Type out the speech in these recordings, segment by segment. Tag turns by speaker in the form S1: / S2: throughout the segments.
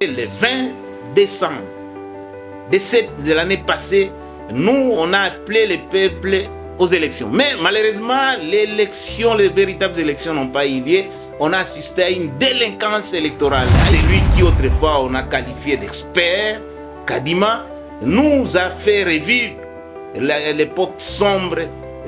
S1: Le 20 décembre de l'année passée, nous, on a appelé le peuple aux élections. Mais malheureusement, les véritables élections n'ont pas eu lieu. On a assisté à une délinquance électorale. Celui qui autrefois on a qualifié d'expert, Kadima, nous a fait revivre l'époque sombre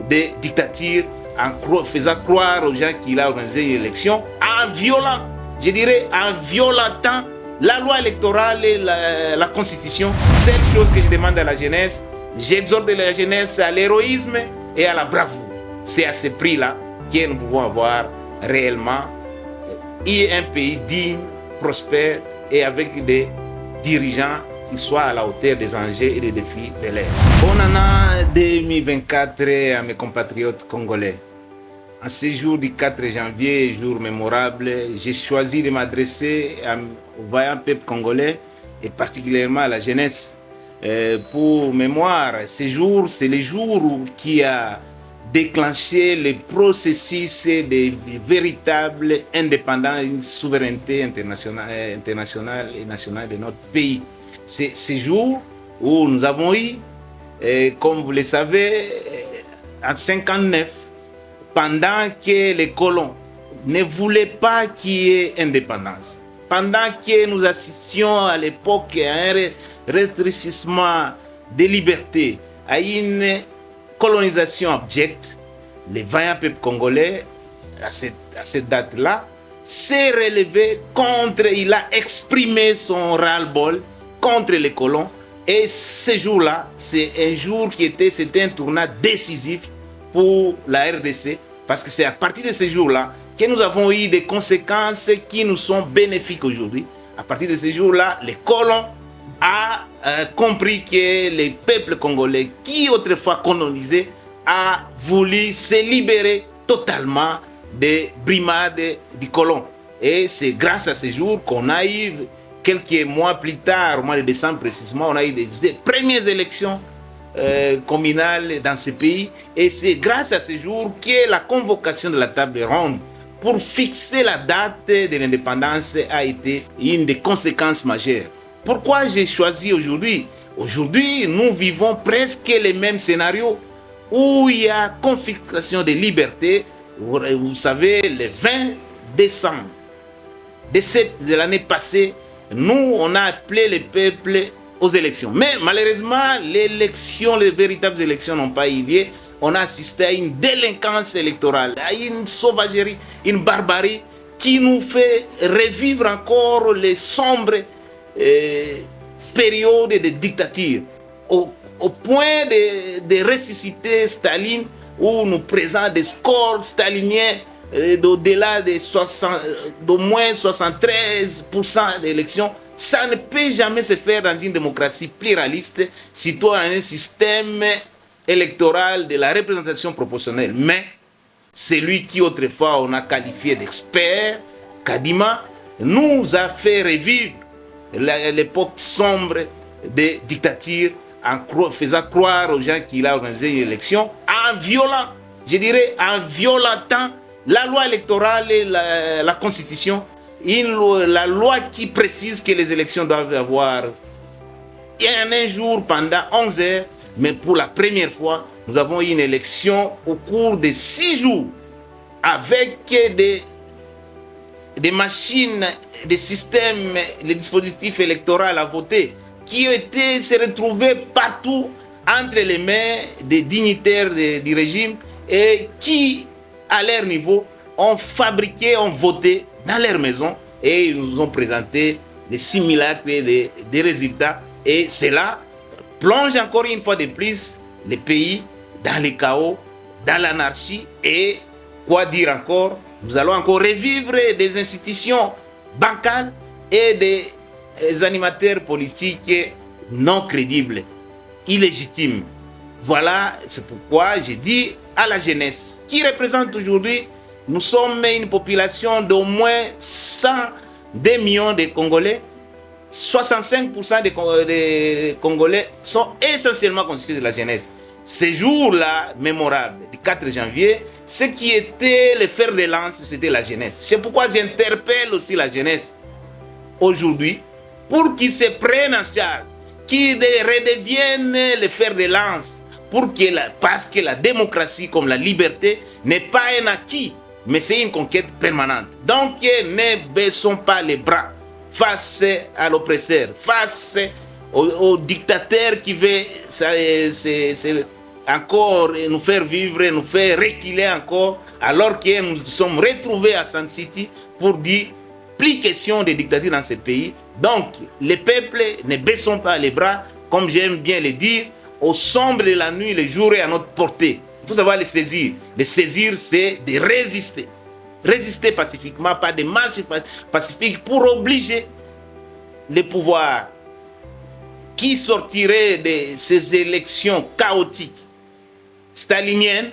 S1: des dictatures en faisant croire aux gens qu'il a organisé une élection en violant, je dirais, en violentant la loi électorale et la constitution. C'est une chose que je demande à la jeunesse. J'exhorte la jeunesse à l'héroïsme et à la bravoure. C'est à ce prix-là que nous pouvons avoir réellement un pays digne, prospère et avec des dirigeants qui soient à la hauteur des enjeux et des défis de l'ère. Bon année 2024 à mes compatriotes congolais. En ce jour du 4 janvier, jour mémorable, j'ai choisi de m'adresser au vaillant peuple congolais et particulièrement à la jeunesse. Pour mémoire, ce jour, c'est le jour qui a déclenché le processus de véritable indépendance, une souveraineté internationale et nationale de notre pays. C'est ce jour où nous avons eu, comme vous le savez, en 1959, pendant que les colons ne voulaient pas qu'il y ait indépendance, pendant que nous assistions à l'époque à un rétrécissement des libertés, à une colonisation abjecte, les vaillants peuples congolais, à cette date-là, s'est relevé contre, il a exprimé son ras-le-bol contre les colons. Et ce jour-là, c'était un tournant décisif pour la RDC, parce que c'est à partir de ce jour-là que nous avons eu des conséquences qui nous sont bénéfiques aujourd'hui. À partir de ce jour-là, les colons ont compris que les peuples congolais qui autrefois colonisés a voulu se libérer totalement des brimades du colon. Et c'est grâce à ce jour qu'on a eu, quelques mois plus tard, au mois de décembre précisément, on a eu des premières élections communales dans ce pays. Et c'est grâce à ce jour que la convocation de la table ronde pour fixer la date de l'indépendance a été une des conséquences majeures. Pourquoi j'ai choisi aujourd'hui? Aujourd'hui, nous vivons presque les mêmes scénarios où il y a confiscation des libertés. Vous savez, le 20 décembre de l'année passée, nous, on a appelé le peuple aux élections. Mais malheureusement, les véritables élections n'ont pas eu lieu. On a assisté à une délinquance électorale, à une sauvagerie, une barbarie qui nous fait revivre encore les sombres périodes de dictature, au point de ressusciter Staline, où nous présente des scores staliniens d'au-delà d'au moins 73% d'élections. Ça ne peut jamais se faire dans une démocratie pluraliste, surtout dans un système électoral de la représentation proportionnelle. Mais celui qui autrefois on a qualifié d'expert, Kadima, nous a fait revivre l'époque sombre des dictatures en faisant croire aux gens qu'il a organisé une élection en violant, je dirais, en violentant la loi électorale et la constitution, la loi qui précise que les élections doivent avoir un jour pendant 11 heures, mais pour la première fois, nous avons eu une élection au cours de 6 jours avec des machines, des systèmes, les dispositifs électoraux à voter qui se retrouvaient partout entre les mains des dignitaires du régime et qui, à leur niveau, ont fabriqué, ont voté dans leur maison et ils nous ont présenté des simulacres des résultats. Et cela plonge encore une fois de plus le pays dans le chaos, dans l'anarchie et, quoi dire encore, nous allons encore revivre des institutions bancales et des animateurs politiques non crédibles, illégitimes. Voilà, c'est pourquoi j'ai dit à la jeunesse, qui représente aujourd'hui, nous sommes une population d'au moins 102 millions de Congolais. 65% des Congolais sont essentiellement constitués de la jeunesse. Ce jour-là, mémorable, du 4 janvier, ce qui était le fer de lance, c'était la jeunesse. C'est pourquoi j'interpelle aussi la jeunesse aujourd'hui pour qu'ils se prennent en charge, qu'ils redeviennent les fers de lance, parce que la démocratie comme la liberté n'est pas un acquis, mais c'est une conquête permanente. Donc ne baissons pas les bras face à l'oppresseur, face au dictateur qui veut encore nous faire vivre, nous faire reculer encore, alors que nous sommes retrouvés à Sun City pour dire plus question de dictature dans ce pays. Donc les peuples ne baissons pas les bras, comme j'aime bien le dire, au sombre de la nuit, le jour est à notre portée. Il faut savoir les saisir. Les saisir, c'est de résister. Résister pacifiquement, pas de marche pacifique pour obliger les pouvoirs qui sortiraient de ces élections chaotiques staliniennes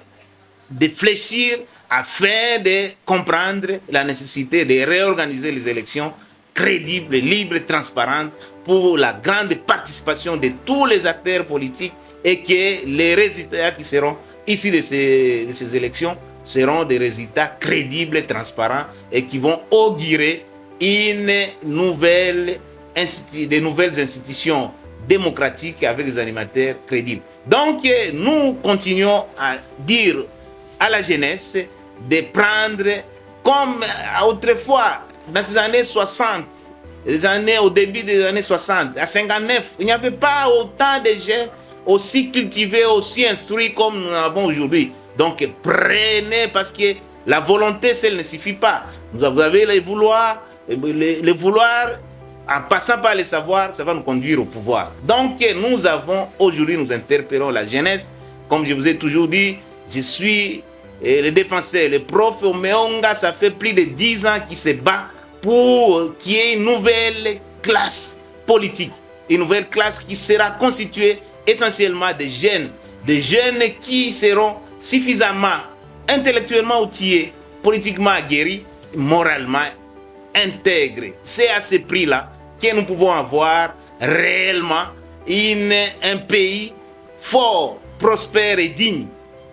S1: de fléchir afin de comprendre la nécessité de réorganiser les élections crédibles, libres, transparentes pour la grande participation de tous les acteurs politiques et que les résultats qui seront issus de ces élections seront des résultats crédibles, transparents et qui vont augurer de nouvelles institutions démocratiques avec des animateurs crédibles. Donc, nous continuons à dire à la jeunesse de prendre, comme autrefois, dans ces années 60, au début des années 60, à 59, il n'y avait pas autant de jeunes aussi cultivés, aussi instruits comme nous l'avons aujourd'hui. Donc, prenez, parce que la volonté seule ne suffit pas. Vous avez le vouloir, en passant par le savoir, ça va nous conduire au pouvoir. Donc, nous avons aujourd'hui, nous interpellons la jeunesse. Comme je vous ai toujours dit, je suis le défenseur, le prof Omeonga, ça fait plus de 10 ans qu'il se bat pour qu'il y ait une nouvelle classe politique. Une nouvelle classe qui sera constituée essentiellement de jeunes qui seront suffisamment intellectuellement outillés, politiquement aguerris, moralement intègres. C'est à ce prix-là que nous pouvons avoir réellement un pays fort, prospère et digne.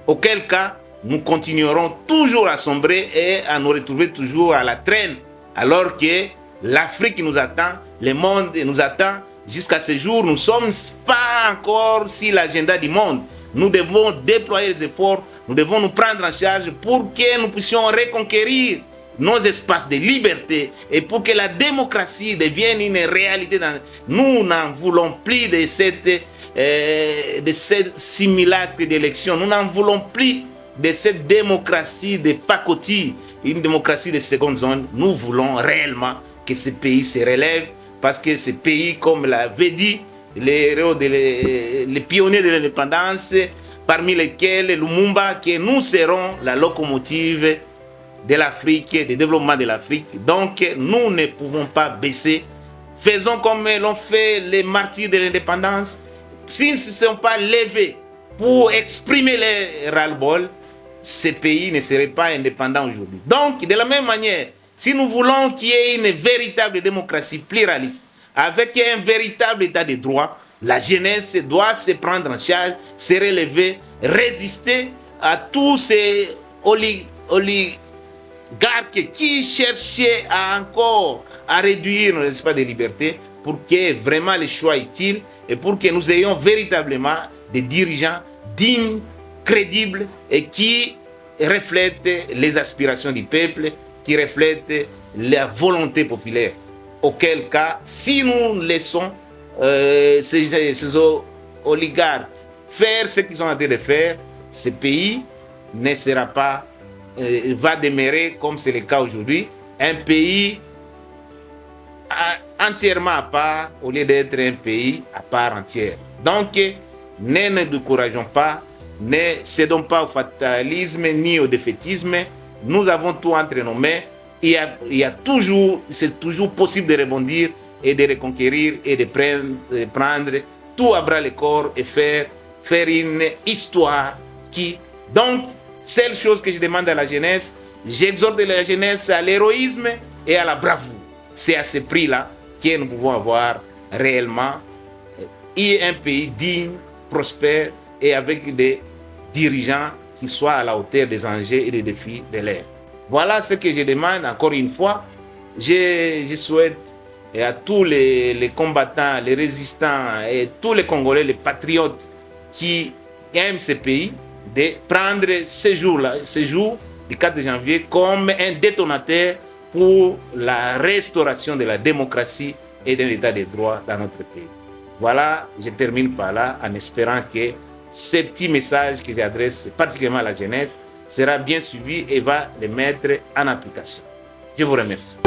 S1: Auquel cas, nous continuerons toujours à sombrer et à nous retrouver toujours à la traîne, alors que l'Afrique nous attend, le monde nous attend. Jusqu'à ce jour, nous ne sommes pas encore sur l'agenda du monde. Nous devons déployer les efforts, nous devons nous prendre en charge pour que nous puissions reconquérir nos espaces de liberté et pour que la démocratie devienne une réalité. Nous n'en voulons plus de cette simulacre d'élection. Nous n'en voulons plus de cette démocratie de pacotille, une démocratie de seconde zone. Nous voulons réellement que ce pays se relève, parce que ce pays, comme l'avait dit les pionniers de l'indépendance, parmi lesquels Lumumba, que nous serons la locomotive de l'Afrique, du développement de l'Afrique. Donc, nous ne pouvons pas baisser. Faisons comme l'ont fait les martyrs de l'indépendance. S'ils ne se sont pas levés pour exprimer les ras-le-bol, ce pays ne serait pas indépendant aujourd'hui. Donc, de la même manière, si nous voulons qu'il y ait une véritable démocratie pluraliste, avec un véritable état de droit, la jeunesse doit se prendre en charge, se relever, résister à tous ces oligarques qui cherchaient encore à réduire nos espaces de liberté, pour qu'il y ait vraiment les choix utiles et pour que nous ayons véritablement des dirigeants dignes, crédibles et qui reflètent les aspirations du peuple, qui reflètent la volonté populaire. Auquel cas, si nous laissons ces oligarques faire ce qu'ils sont en train de faire, ce pays ne sera pas, va demeurer comme c'est le cas aujourd'hui, un pays entièrement à part au lieu d'être un pays à part entière. Donc, ne nous décourageons pas, ne cédons pas au fatalisme ni au défaitisme. Nous avons tout entre nos mains. C'est toujours possible de rebondir et de reconquérir et de prendre tout à bras le corps et faire une histoire qui... Donc, seule chose que je demande à la jeunesse, j'exhorte la jeunesse à l'héroïsme et à la bravoure. C'est à ce prix-là que nous pouvons avoir réellement un pays digne, prospère et avec des dirigeants qui soient à la hauteur des enjeux et des défis de l'ère. Voilà ce que je demande encore une fois. Je souhaite et à tous les combattants, les résistants et tous les Congolais, les patriotes qui aiment ce pays, de prendre ce jour-là, ce jour du 4 janvier, comme un détonateur pour la restauration de la démocratie et de l'état des droits dans notre pays. Voilà, je termine par là en espérant que ce petit message que j'adresse particulièrement à la jeunesse sera bien suivi et va les mettre en application. Je vous remercie.